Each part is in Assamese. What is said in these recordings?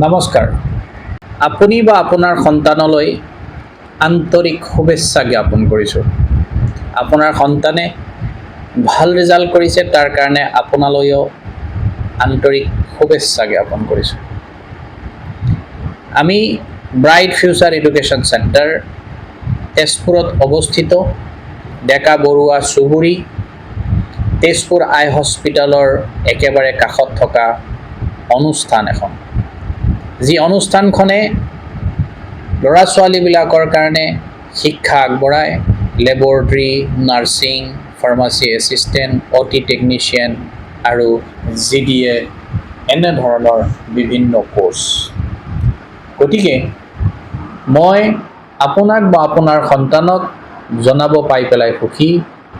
নমস্কাৰ। আপুনি বা আপোনাৰ সন্তানলৈ আন্তৰিক শুভেচ্ছা জ্ঞাপন কৰিছোঁ। আপোনাৰ সন্তানে ভাল ৰিজাল্ট কৰিছে, তাৰ কাৰণে আপোনালৈও আন্তৰিক শুভেচ্ছা জ্ঞাপন কৰিছোঁ। আমি ব্ৰাইট ফিউচাৰ এডুকেশ্যন চেণ্টাৰ, তেজপুৰত অৱস্থিত, ডেকা বৰুৱা চুবুৰী, তেজপুৰ আই হস্পিটালৰ একেবাৰে কাষত থকা অনুষ্ঠান এখন, যি অনুষ্ঠানখনে ল'ৰা ছোৱালীবিলাকৰ কাৰণে শিক্ষা আগবঢ়ায়। Laboratory, nursing, pharmacy assistant, OT technician আৰু GDA এনেধৰণৰ বিভিন্ন কোৰ্চ। গতিকে মই আপোনাক বা আপোনাৰ সন্তানক জনাব পাই পেলাই সুখী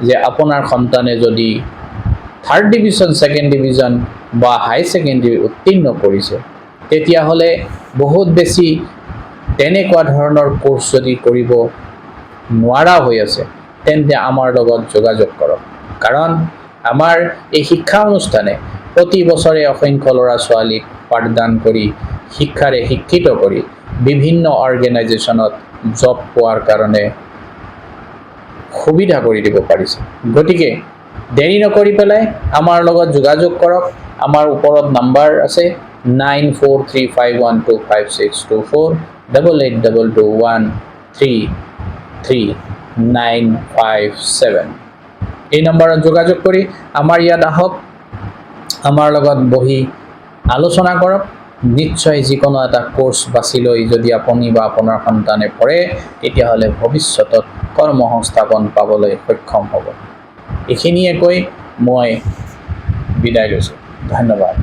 যে আপোনাৰ সন্তানে যদি 3rd ডিভিজন, 2nd ডিভিজন বা হাই ছেকেণ্ডেৰী উত্তীৰ্ণ কৰিছে, তেতিয়াহ'লে বহুত বেছি তেনেকুৱা ধৰণৰ কোৰ্চ যদি কৰিব নোৱাৰা হৈ আছে, তেন্তে আমাৰ লগত যোগাযোগ কৰক। কাৰণ আমাৰ এই শিক্ষা অনুষ্ঠানে প্ৰতি বছৰে অসংখ্য ল'ৰা ছোৱালীক পাঠদান কৰি, শিক্ষাৰে শিক্ষিত কৰি বিভিন্ন অৰ্গেনাইজেশ্যনত জব পোৱাৰ কাৰণে সুবিধা কৰি দিব পাৰিছে। গতিকে দেৰি নকৰি পেলাই আমাৰ লগত যোগাযোগ কৰক। আমাৰ ওপৰত নাম্বাৰ আছে 9435125624, 8822133957। এই নম্বৰত যোগাযোগ কৰি আমাৰ ইয়াত আহক, আমাৰ লগত বহি আলোচনা কৰক। নিশ্চয় যিকোনো এটা কোৰ্চ বাছি লৈ যদি আপুনি বা আপোনাৰ সন্তানে পঢ়ে, তেতিয়াহ'লে ভৱিষ্যতত কৰ্মসংস্থাপন পাবলৈ সক্ষম হ'ব। এইখিনিয়ে কৈ মই বিদায় লৈছোঁ। ধন্যবাদ।